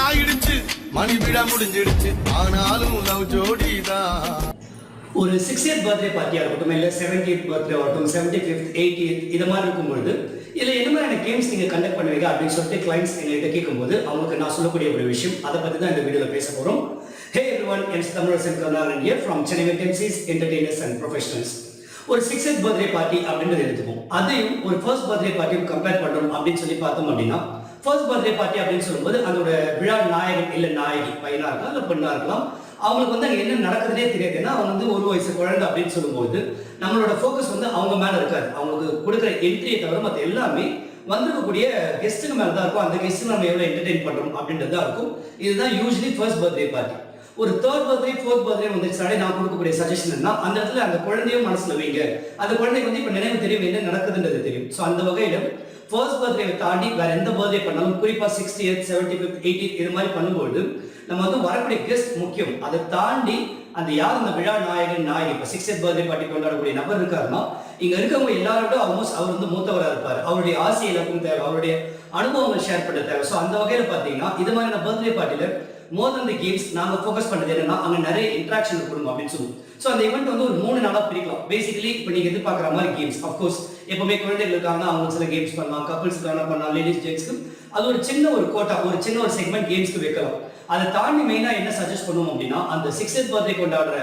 ஆயிடுச்சு மணி விட முடிஞ்சிடுச்சு ஆனாலும் லவ் ஜோடிதான். ஒரு 60th பர்த்டே பார்ட்டியாக இருக்கட்டும், இல்லை 70th பர்த்டே ஆகட்டும், 75th 80th இது மாதிரி இருக்கும்பொழுது இதில் என்ன மாதிரியான கேம்ஸ் நீங்கள் கண்டக்ட் பண்ணுவீங்க அப்படின்னு சொல்லிட்டு கிளைண்ட்ஸ் எங்கள்கிட்ட கேட்கும்போது அவங்களுக்கு நான் சொல்லக்கூடிய ஒரு விஷயம், அதை பற்றி தான் இந்த வீடியோவில் பேச போகிறோம். Hey everyone, எம்ஸ் Tamilarasan Karunakaran here from Chennai Vacancies, Entertainers and Professionals. ஒரு 60th பர்த்டே பார்ட்டி அப்படின்றது எடுத்துப்போம். அதையும் ஒரு ஃபர்ஸ்ட் பர்த்டே பார்ட்டியும் கம்பேர் பண்ணுறோம் அப்படின்னு சொல்லி பார்த்தோம் அப்படின்னா, ஃபர்ஸ்ட் பர்த்டே பார்ட்டி அப்படின்னு சொல்லும்போது அதோட விழா நாயகன் இல்லை நாயகி பையனாக இருக்கலாம் இல்லை பெண்ணாக இருக்கலாம், அவங்களுக்கு வந்து அங்கே என்ன நடக்குதுன்னே தெரியாது. ஏன்னா அவங்க வந்து ஒரு வயசு குழந்தை அப்படின்னு சொல்லும்போது நம்மளோட ஃபோக்கஸ் வந்து அவங்க மேலே இருக்காது. அவங்களுக்கு கொடுக்குற என்ட்ரியை தவிர மற்ற எல்லாமே வந்திருக்கக்கூடிய கெஸ்ட்டுக்கு மேலே தான் இருக்கும். அந்த கெஸ்ட்டு நம்ம எவ்வளோ என்டர்டெயின் பண்ணுறோம் அப்படின்றது தான் இருக்கும். இதுதான் யூஸ்வலி ஃபர்ஸ்ட் பர்த்டே பார்ட்டி. ஒரு தேர்ட் பர்த்டே ஃபோர்த் பர்த்டே வந்துச்சுனாலே நான் கொடுக்கக்கூடிய சஜஷன் என்ன, அந்த இடத்துல அந்த குழந்தையும் மனசில் வைங்க. அந்த குழந்தைக்கு வந்து இப்போ நினைவு தெரியும், என்ன நடக்குதுன்றது தெரியும். ஸோ அந்த வகையில் ஃபர்ஸ்ட் பர்த்டேவை தாண்டி வேறு எந்த பர்த்டே பண்ணாலும், குறிப்பாக 60th 75th 80th இது மாதிரி பண்ணும்போது நம்ம வந்து வரக்கூடிய கெஸ்ட் முக்கியம். அதை தாண்டி அந்த யார் அந்த விழா நாயகன் நாயகி, இப்போ 60th பர்த்டே பார்ட்டி கொண்டாடக்கூடிய நபர் இருக்காருன்னா இங்கே இருக்கவங்க எல்லாரோட ஆல்மோஸ்ட் அவர் வந்து மூத்தவராக இருப்பார். அவருடைய ஆசை எல்லாருக்கும் தேவை, அவருடைய அனுபவங்கள் ஷேர் பண்ண தேவை. ஸோ அந்த வகையில் பார்த்தீங்கன்னா இது மாதிரியான பர்த்டே பார்ட்டியில் மோர் தன் தி கேம்ஸ் நாங்கள் ஃபோக்கஸ் பண்ணுறது என்னன்னா அங்கே நிறைய இன்ட்ராக்ஷன் இருக்கணும் அப்படின்னு சொல்லுவோம். ஸோ அந்த ஈவெண்ட் வந்து ஒரு 3 நாளாக பிரிக்கலாம். பேசிக்கலி இப்போ நீங்கள் எதிர்பார்க்குற மாதிரி கேம்ஸ், அஃப்கோர்ஸ் எப்பவுமே குழந்தைகள் இருக்காங்கன்னா அவங்க சில கேம்ஸ் பண்ணலாம், கப்பிள்ஸுக்கான பண்ணலாம், லேடிஸ் ஜென்ட்ஸ்க்கு அது ஒரு சின்ன ஒரு கோட்டா, ஒரு சின்ன ஒரு செக்மெண்ட் கேம்ஸ்க்கு வைக்கலாம். அதை தாண்டி மெயினாக என்ன சஜஸ்ட் பண்ணுவோம் அப்படின்னா, அந்த 60th பர்த்டே கொண்டாடுற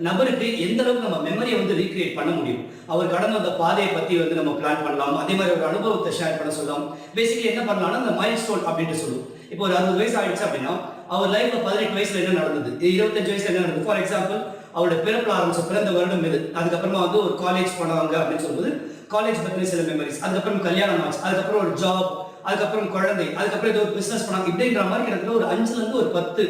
நபருக்கு எந்த அளவுக்கு நம்ம மெமரியை வந்து ரீக்ரியேட் பண்ண முடியும், அவர் கடந்த அந்த பாதையை பற்றி வந்து நம்ம பிளான் பண்ணலாம். அதே மாதிரி ஒரு அனுபவத்தை ஷேர் பண்ண சொல்லலாம். பேசிக்கலி என்ன பண்ணலாம்னா அந்த மைல் ஸ்டோன் அப்படின்ட்டு சொல்லுவோம். இப்போ ஒரு 60 வயசு ஆயிடுச்சு அப்படின்னா அவர் லைஃப்ல 18 வயசுல என்ன நடந்தது, 25 வயசுல என்ன நடந்தது. ஃபார் எக்ஸாம்பிள் அவரோட பிறப்பில் ஆரம்பிச்ச பிறந்த வருடம் இது, அதுக்கப்புறமா வந்து ஒரு காலேஜ் போனாங்க அப்படின்னு சொல்லும்போது காலேஜ் பற்றின சில மெமரிஸ், அதுக்கப்புறம் கல்யாணம் ஆச்சு, அதுக்கப்புறம் ஒரு ஜாப், அதுக்கப்புறம் குழந்தை, அதுக்கப்புறம் ஏதோ ஒரு பிசினஸ் பண்ணாங்க. இப்படின்ற மாதிரி கிட்டத்தட்ட ஒரு 5லேருந்து ஒரு 10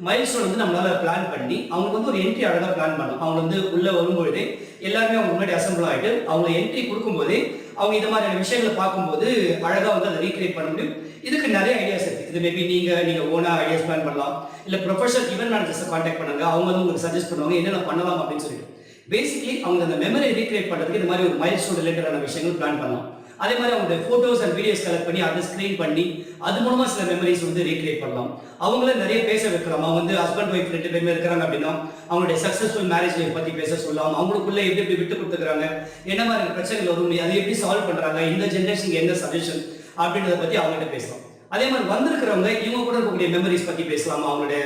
மைல்ஸ்டோன் வந்து நம்மளால பிளான் பண்ணி அவங்களுக்கு வந்து ஒரு என்ட்ரி அழகாக பிளான் பண்ணணும். அவங்க வந்து உள்ள வரும்பொழுதே எல்லாருமே அவங்க முன்னாடி அசம்பிள் ஆகிட்டு அவங்க என்ட்ரி கொடுக்கும்போதே அவங்க இந்த மாதிரியான விஷயங்களை பார்க்கும்போது அழகாக வந்து அதை ரீக்ரியேட் பண்ண முடியும். இதுக்கு நிறைய ஐடியாஸ் இருக்கு. இது மேபி நீங்கள் ஓனா ஐடியாஸ் பிளான் பண்ணலாம், இல்லை ப்ரொஃபஷனல் ஈவென்ட் மேனேஜர்ஸை கான்டாக்ட் பண்ணுங்க, அவங்க வந்து உங்களுக்கு சஜஸ்ட் பண்ணுவாங்க என்னென்ன பண்ணலாம் அப்படின்னு சொல்லிட்டு. பேசிக்கலி அவங்க அந்த மெமரி ரீக்ரியேட் பண்ணுறதுக்கு இந்த மாதிரி ஒரு மைல்ஸ்டோன் ரிலேட்டடான விஷயங்கள் பிளான் பண்ணலாம். அதே மாதிரி அவங்களுடைய ஃபோட்டோஸ் அண்ட் வீடியோஸ் கலெக்ட் பண்ணி அதை ஸ்க்ரீன் பண்ணி அது மூலமாக சில மெமரிஸ் வந்து ரீக்ரியேட் பண்ணலாம். அவங்கள நிறைய பேச வைக்கலாம். அவங்க வந்து ஹஸ்பண்ட் ஒய்ஃப் 2 பேருமே இருக்கிறாங்க அப்படின்னா அவங்களுடைய சக்ஸஸ்ஃபுல் மேரேஜ் லைஃப் பற்றி பேச சொல்லலாம். அவங்களுக்குள்ள எப்படி எப்படி விட்டு கொடுத்துக்கிறாங்க, என்ன மாதிரி பிரச்சனைகள் வரும், அதை எப்படி சால்வ் பண்ணுறாங்க, இந்த ஜென்ரேஷனுக்கு என்ன சஜஷன் அப்படின்றத பற்றி அவங்ககிட்ட பேசலாம். அதே மாதிரி வந்திருக்கிறவங்க இவங்க கூட இருக்கக்கூடிய மெமரிஸ் பற்றி பேசலாம். அவங்களுடைய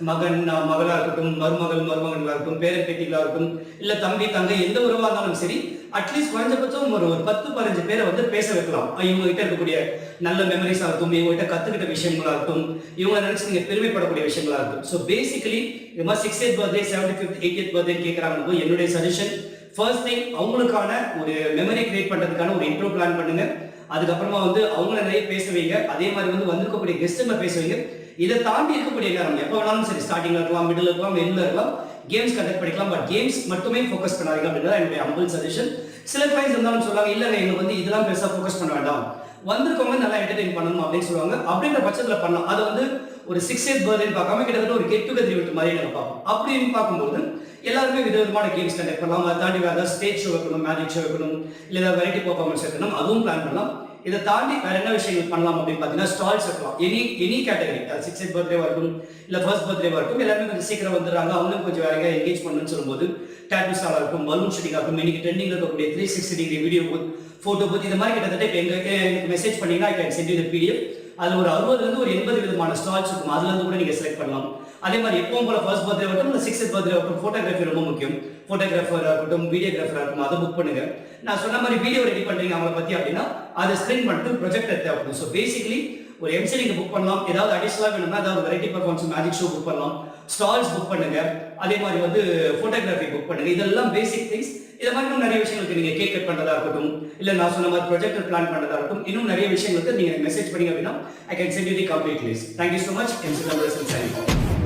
மகன் மகளாக இருக்கட்டும், மருமகளாக இருக்கட்டும், பேரன் பேத்திகளாக இருக்கட்டும், இல்லை தம்பி தங்கை எந்த உறவாக இருந்தாலும் சரி, அட்லீஸ்ட் குறைஞ்சபட்சம் ஒரு 10-15 பேரை வந்து பேச வைக்கலாம். இவங்க கிட்ட இருக்கக்கூடிய நல்ல மெமரிஸாக இருக்கும், இவங்க கிட்ட கற்றுக்கிட்ட விஷயங்களா இருக்கும், இவங்க நினைச்சு நீங்கள் பெருமைப்படக்கூடிய விஷயங்களா இருக்கும். ஸோ பேசிக்கலி இது மாதிரி 60th birthday 75th 80th birthday கேட்குறாங்க. என்னுடைய சஜஷன் ஃபர்ஸ்ட் திங் அவங்களுக்கான ஒரு மெமரி கிரியேட் பண்ணுறதுக்கான ஒரு இன்ட்ரோ பிளான் பண்ணுங்க. அதுக்கப்புறமா வந்து அவங்கள நிறைய பேச வைங்க. அதே மாதிரி வந்து வந்திருக்கக்கூடிய கெஸ்ட்டுங்களை பேச வைங்க. இதை தாண்டி இருக்கக்கூடிய நேரம் எப்போ வேணாலும் சரி, ஸ்டார்டிங்ல இருக்கலாம், மிடில் இருக்கலாம், எண்ணில் இருக்கலாம், கேம்ஸ் கண்டக்ட் பண்ணிக்கலாம். பட் கேம்ஸ் மட்டுமே ஃபோக்கஸ் பண்ணாதீங்க அப்படின்றத என்னுடைய ஹம்பிள் சஜஷன். சில கிளைண்ட்ஸ் இருந்தாலும் சொல்லுவாங்க, இல்லைங்க எங்களுக்கு வந்து இதெல்லாம் பெருசாக ஃபோக்கஸ் பண்ண வேண்டாம், வந்திருக்கவங்க நல்லா என்டர்டெயின் பண்ணணும் அப்படின்னு சொல்லுவாங்க. அப்படின்ற பட்சத்தில் பண்ணலாம். அதை வந்து ஒரு 60th பர்த்டே பார்க்காம கிட்டத்தட்ட ஒரு கெட் டுகெதர் ஈவென்ட் மாதிரி நம்ம பார்ப்போம். அப்படின்னு பார்க்கும்போது எல்லாருமே விதவிதமான கேம்ஸ் கண்டக்ட் பண்ணலாம். அதை தாண்டி வேறு ஏதாவது ஸ்டேஜ் ஷோ வைக்கணும், மேஜிக் ஷோ வைக்கணும், இல்லை ஏதாவது வெரைட்டி பர்ஃபார்மன்ஸ் வைக்கணும், அதுவும் பிளான் பண்ணலாம். இதை தாண்டி வேற என்ன விஷயங்கள் பண்ணலாம் அப்படின்னு பார்த்தீங்கன்னா ஸ்டால்ஸ் வைக்கலாம். எனி கேட்டகரி, 60th பர்த்டேவா இருக்கும், இல்லை ஃபர்ஸ்ட் பர்த்டேவா இருக்கும், எல்லாருமே கொஞ்சம் சீக்கிரம் வந்துடுறாங்க, அவங்களும் கொஞ்சம் வேற எங்கே என்கேஜ் பண்ணணும்னு சொல்லும்போது டேட்டூ ஸ்டாலாக இருக்கும், பலூன் ஷூட்டிங்காக இருக்கும், இன்னைக்கு ட்ரெண்டிங் இருக்கக்கூடிய 360 degree video booth, photo booth, இந்த மாதிரி கிட்டத்தட்ட இப்போ எனக்கு மெசேஜ் பண்ணீங்கன்னா I can send you the PDF. அதில் ஒரு 60லேருந்து ஒரு 80 விதமான ஸ்டால்ஸ் இருக்கும். அதுலேருந்து கூட நீங்கள் செலக்ட் பண்ணலாம். அதே மாதிரி எப்பவும் போல ஃபர்ஸ்ட் பர்த்டே ஆகட்டும், இல்லை 60th பர்த்டே ஆகட்டும், ஃபோட்டோகிராஃபி ரொம்ப முக்கியம். ஃபோட்டோகிராஃபராக இருக்கட்டும், வீடியோகிராஃபராக இருக்கட்டும், அதை புக் பண்ணுங்க. நான் சொன்ன மாதிரி வீடியோ ரெடி பண்ணுறீங்க அவங்கள பற்றி அப்படின்னா அதை ஸ்க்ரீன் பண்ணிட்டு ப்ரொஜெக்டர் தேவைப்படும். ஸோ பேசிக்கலி ஒரு எம்சி நீங்கள் புக் பண்ணலாம். ஏதாவது அடிஷனலாக வேணும்னா ஏதாவது variety performance magic show book பண்ணலாம், ஸ்டால்ஸ் புக் பண்ணுங்க, அதே மாதிரி வந்து ஃபோட்டோகிராஃபி புக் பண்ணுங்க. இதெல்லாம் பேசிக் திங்ஸ். இதை மாதிரி இன்னும் நிறைய விஷயங்களுக்கு நீங்கள் கேக் கட் பண்ணுறதா இருக்கட்டும், இல்லை நான் சொன்ன மாதிரி ப்ரொஜெக்டர் பிளான் பண்ணுறதா இருக்கட்டும், இன்னும் நிறைய விஷயங்களுக்கு நீங்கள் மெசேஜ் பண்ணீங்க அப்படின்னா I can send you the complete list. Thank you so much. MC Tamilarasan signing of.